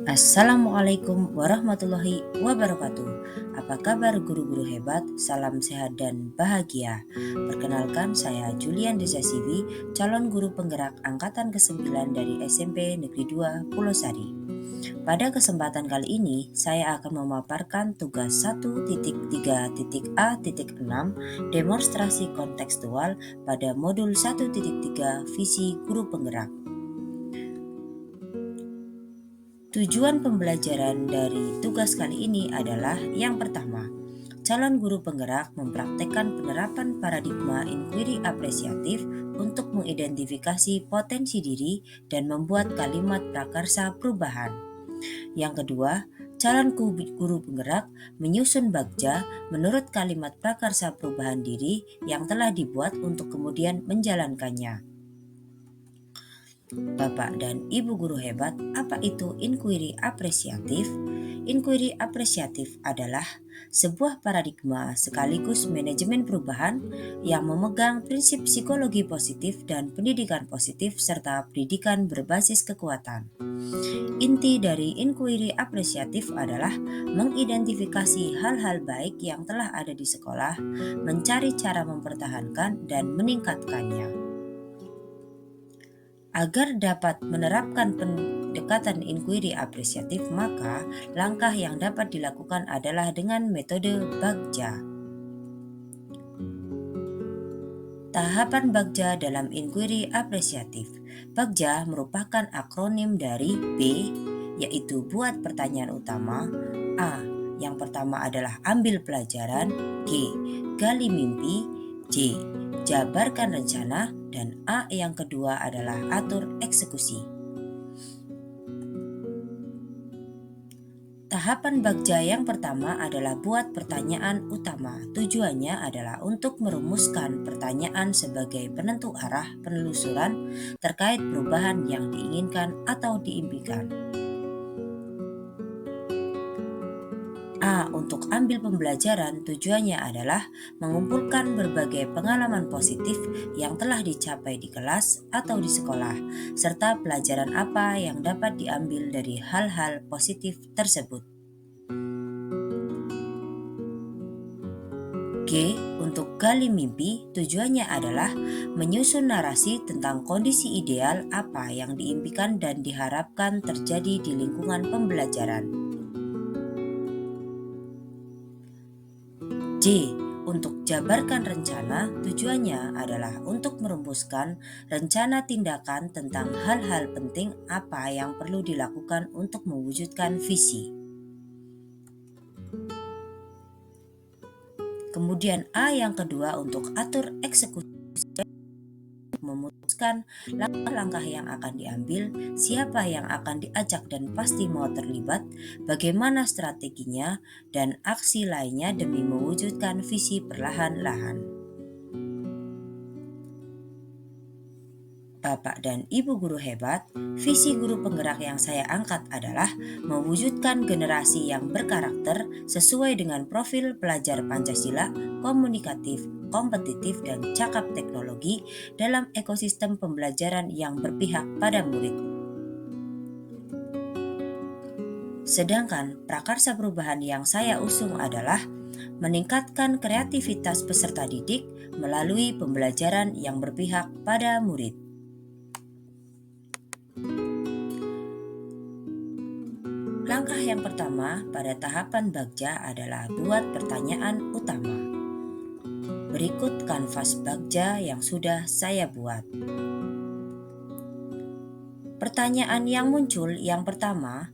Assalamualaikum warahmatullahi wabarakatuh. Apa kabar guru-guru hebat? Salam sehat dan bahagia. Perkenalkan, saya Julian Desa Siwi, calon guru penggerak angkatan ke-9 dari SMP Negeri 2 Pulau Sari. Pada kesempatan kali ini, saya akan memaparkan tugas 1.3.A.6 demonstrasi kontekstual pada modul 1.3 visi guru penggerak. Tujuan pembelajaran dari tugas kali ini adalah yang pertama, calon guru penggerak mempraktekkan penerapan paradigma inquiry apresiatif untuk mengidentifikasi potensi diri dan membuat kalimat prakarsa perubahan. Yang kedua, calon guru penggerak menyusun bagja menurut kalimat prakarsa perubahan diri yang telah dibuat untuk kemudian menjalankannya. Bapak dan Ibu guru hebat, apa itu inquiry apresiatif? Inquiry apresiatif adalah sebuah paradigma sekaligus manajemen perubahan yang memegang prinsip psikologi positif dan pendidikan positif serta pendidikan berbasis kekuatan. Inti dari inquiry apresiatif adalah mengidentifikasi hal-hal baik yang telah ada di sekolah, mencari cara mempertahankan dan meningkatkannya. Agar dapat menerapkan pendekatan inquiry apresiatif, maka langkah yang dapat dilakukan adalah dengan metode bagja. Tahapan bagja dalam inquiry apresiatif. Bagja merupakan akronim dari B, yaitu buat pertanyaan utama, A, yang pertama adalah ambil pelajaran, G, gali mimpi, J, jabarkan rencana, dan A yang kedua adalah atur eksekusi. Tahapan bagja yang pertama adalah buat pertanyaan utama. Tujuannya adalah untuk merumuskan pertanyaan sebagai penentu arah penelusuran terkait perubahan yang diinginkan atau diimpikan. A. Untuk ambil pembelajaran, tujuannya adalah mengumpulkan berbagai pengalaman positif yang telah dicapai di kelas atau di sekolah, serta pelajaran apa yang dapat diambil dari hal-hal positif tersebut. G. Untuk gali mimpi, tujuannya adalah menyusun narasi tentang kondisi ideal apa yang diimpikan dan diharapkan terjadi di lingkungan pembelajaran. J. Untuk jabarkan rencana, tujuannya adalah untuk merumuskan rencana tindakan tentang hal-hal penting apa yang perlu dilakukan untuk mewujudkan visi. Kemudian A yang kedua untuk atur eksekusi, memutuskan langkah-langkah yang akan diambil, siapa yang akan diajak dan pasti mau terlibat, bagaimana strateginya, dan aksi lainnya demi mewujudkan visi perlahan-lahan. Bapak dan Ibu guru hebat, visi guru penggerak yang saya angkat adalah mewujudkan generasi yang berkarakter sesuai dengan profil pelajar Pancasila, komunikatif, kompetitif, dan cakap teknologi dalam ekosistem pembelajaran yang berpihak pada murid. Sedangkan prakarsa perubahan yang saya usung adalah meningkatkan kreativitas peserta didik melalui pembelajaran yang berpihak pada murid. Langkah yang pertama pada tahapan bagja adalah buat pertanyaan utama. Berikut kanvas bagja yang sudah saya buat. Pertanyaan yang muncul yang pertama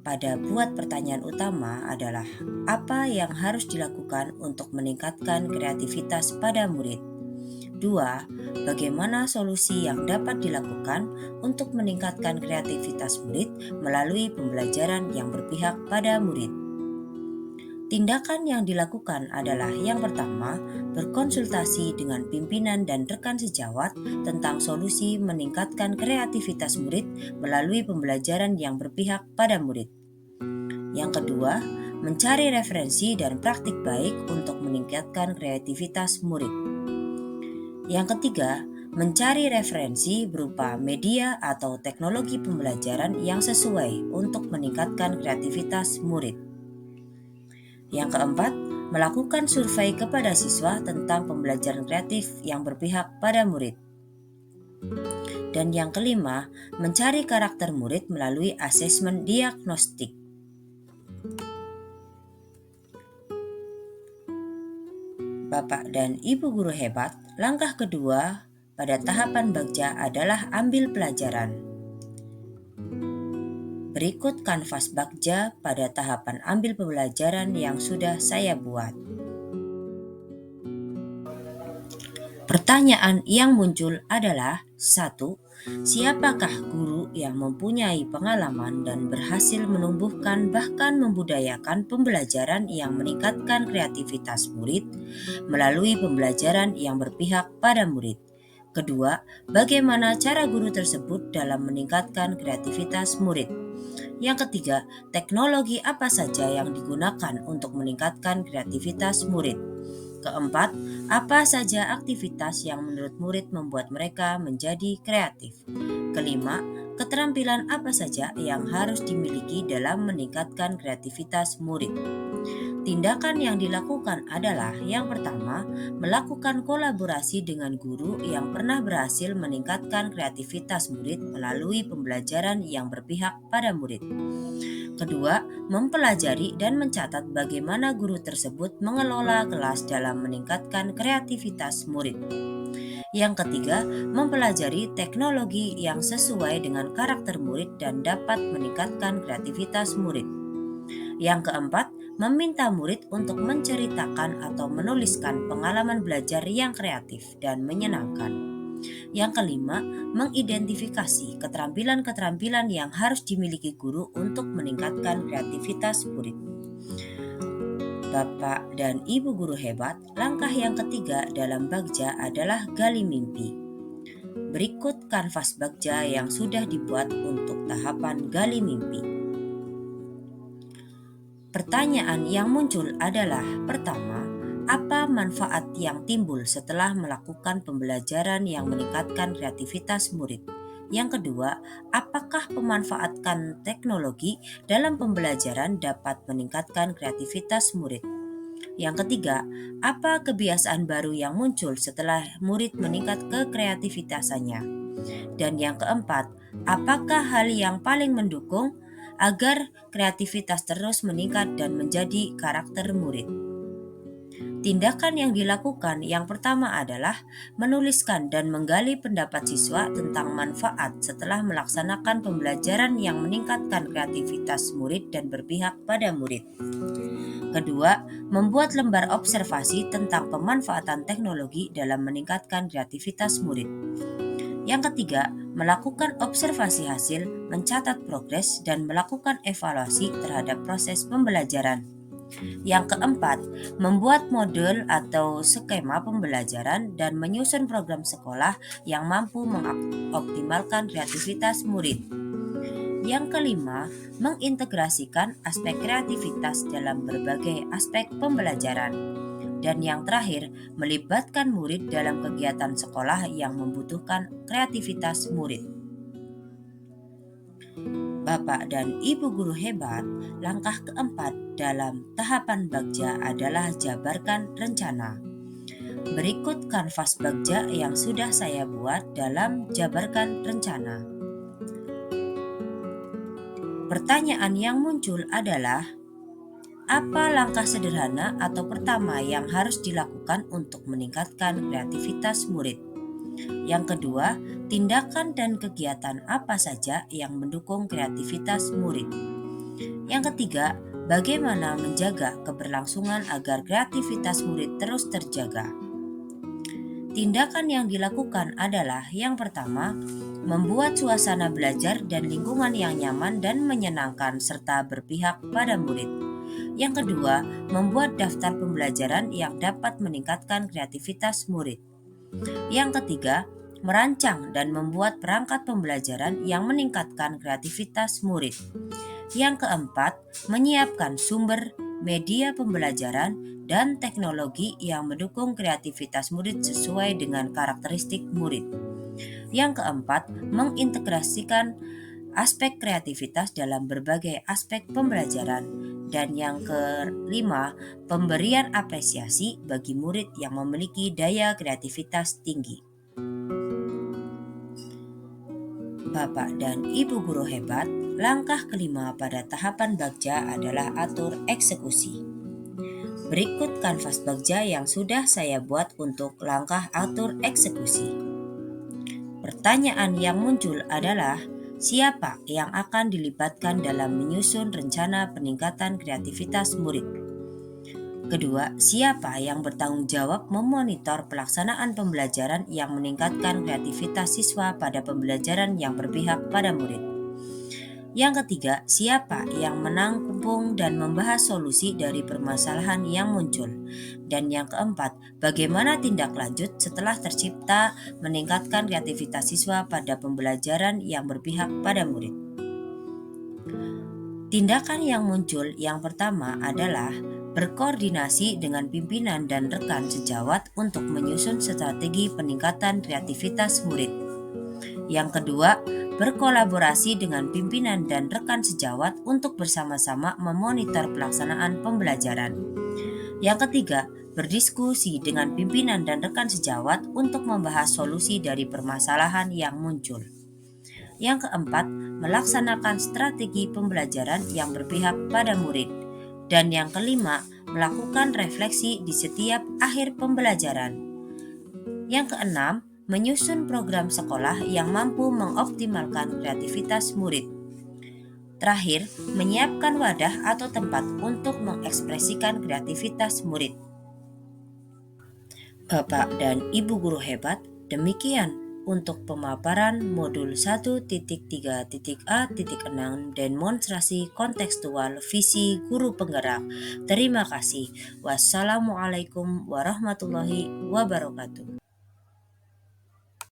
pada buat pertanyaan utama adalah apa yang harus dilakukan untuk meningkatkan kreativitas pada murid. 2. Bagaimana solusi yang dapat dilakukan untuk meningkatkan kreativitas murid melalui pembelajaran yang berpihak pada murid. Tindakan yang dilakukan adalah yang pertama, berkonsultasi dengan pimpinan dan rekan sejawat tentang solusi meningkatkan kreativitas murid melalui pembelajaran yang berpihak pada murid. Yang kedua, mencari referensi dan praktik baik untuk meningkatkan kreativitas murid. Yang ketiga, mencari referensi berupa media atau teknologi pembelajaran yang sesuai untuk meningkatkan kreativitas murid. Yang keempat, melakukan survei kepada siswa tentang pembelajaran kreatif yang berpihak pada murid. Dan yang kelima, mencari karakter murid melalui asesmen diagnostik. Bapak dan Ibu guru hebat, langkah kedua pada tahapan Bagja adalah ambil pelajaran. Berikut kanvas Bagja pada tahapan ambil pembelajaran yang sudah saya buat. Pertanyaan yang muncul adalah 1. Siapakah guru yang mempunyai pengalaman dan berhasil menumbuhkan bahkan membudayakan pembelajaran yang meningkatkan kreativitas murid melalui pembelajaran yang berpihak pada murid? Kedua, bagaimana cara guru tersebut dalam meningkatkan kreativitas murid? Yang ketiga, teknologi apa saja yang digunakan untuk meningkatkan kreativitas murid? Keempat, apa saja aktivitas yang menurut murid membuat mereka menjadi kreatif? Kelima, keterampilan apa saja yang harus dimiliki dalam meningkatkan kreativitas murid? Tindakan yang dilakukan adalah yang pertama, melakukan kolaborasi dengan guru yang pernah berhasil meningkatkan kreativitas murid melalui pembelajaran yang berpihak pada murid. Kedua, mempelajari dan mencatat bagaimana guru tersebut mengelola kelas dalam meningkatkan kreativitas murid. Yang ketiga, mempelajari teknologi yang sesuai dengan karakter murid dan dapat meningkatkan kreativitas murid. Yang keempat, meminta murid untuk menceritakan atau menuliskan pengalaman belajar yang kreatif dan menyenangkan. Yang kelima, mengidentifikasi keterampilan-keterampilan yang harus dimiliki guru untuk meningkatkan kreativitas murid. Bapak dan Ibu guru hebat, langkah yang ketiga dalam Bagja adalah gali mimpi. Berikut kanvas Bagja yang sudah dibuat untuk tahapan gali mimpi. Pertanyaan yang muncul adalah pertama, apa manfaat yang timbul setelah melakukan pembelajaran yang meningkatkan kreativitas murid? Yang kedua, apakah pemanfaatan teknologi dalam pembelajaran dapat meningkatkan kreativitas murid? Yang ketiga, apa kebiasaan baru yang muncul setelah murid meningkat kekreativitasannya? Dan yang keempat, apakah hal yang paling mendukung agar kreativitas terus meningkat dan menjadi karakter murid? Tindakan yang dilakukan yang pertama adalah menuliskan dan menggali pendapat siswa tentang manfaat setelah melaksanakan pembelajaran yang meningkatkan kreativitas murid dan berpihak pada murid. Kedua, membuat lembar observasi tentang pemanfaatan teknologi dalam meningkatkan kreativitas murid. Yang ketiga, melakukan observasi hasil, mencatat progres, dan melakukan evaluasi terhadap proses pembelajaran. Yang keempat, membuat model atau skema pembelajaran dan menyusun program sekolah yang mampu mengoptimalkan kreativitas murid. Yang kelima, mengintegrasikan aspek kreativitas dalam berbagai aspek pembelajaran. Dan yang terakhir, melibatkan murid dalam kegiatan sekolah yang membutuhkan kreativitas murid. Bapak dan Ibu guru hebat, langkah keempat dalam tahapan Bagja adalah jabarkan rencana. Berikut kanvas Bagja yang sudah saya buat dalam jabarkan rencana. Pertanyaan yang muncul adalah, apa langkah sederhana atau pertama yang harus dilakukan untuk meningkatkan kreativitas murid? Yang kedua, tindakan dan kegiatan apa saja yang mendukung kreativitas murid? Yang ketiga, bagaimana menjaga keberlangsungan agar kreativitas murid terus terjaga? Tindakan yang dilakukan adalah yang pertama, membuat suasana belajar dan lingkungan yang nyaman dan menyenangkan serta berpihak pada murid. Yang kedua, membuat daftar pembelajaran yang dapat meningkatkan kreativitas murid. Yang ketiga, merancang dan membuat perangkat pembelajaran yang meningkatkan kreativitas murid. Yang keempat, menyiapkan sumber, media pembelajaran, dan teknologi yang mendukung kreativitas murid sesuai dengan karakteristik murid. Yang keempat, mengintegrasikan aspek kreativitas dalam berbagai aspek pembelajaran. Dan yang kelima, pemberian apresiasi bagi murid yang memiliki daya kreativitas tinggi. Bapak dan Ibu guru hebat, langkah kelima pada tahapan Bagja adalah atur eksekusi. Berikut kanvas Bagja yang sudah saya buat untuk langkah atur eksekusi. Pertanyaan yang muncul adalah, siapa yang akan dilibatkan dalam menyusun rencana peningkatan kreativitas murid? Kedua, siapa yang bertanggung jawab memonitor pelaksanaan pembelajaran yang meningkatkan kreativitas siswa pada pembelajaran yang berpihak pada murid? Yang ketiga, siapa yang menampung dan membahas solusi dari permasalahan yang muncul? Dan yang keempat, bagaimana tindak lanjut setelah tercipta meningkatkan kreativitas siswa pada pembelajaran yang berpihak pada murid? Tindakan yang muncul yang pertama adalah berkoordinasi dengan pimpinan dan rekan sejawat untuk menyusun strategi peningkatan kreativitas murid. Yang kedua, berkolaborasi dengan pimpinan dan rekan sejawat untuk bersama-sama memonitor pelaksanaan pembelajaran. Yang ketiga, berdiskusi dengan pimpinan dan rekan sejawat untuk membahas solusi dari permasalahan yang muncul. Yang keempat, melaksanakan strategi pembelajaran yang berpihak pada murid. Dan yang kelima, melakukan refleksi di setiap akhir pembelajaran. Yang keenam, menyusun program sekolah yang mampu mengoptimalkan kreativitas murid. Terakhir, menyiapkan wadah atau tempat untuk mengekspresikan kreativitas murid. Bapak dan Ibu guru hebat, demikian untuk pemaparan modul 1.3.a.6 demonstrasi kontekstual visi guru penggerak. Terima kasih. Wassalamualaikum warahmatullahi wabarakatuh.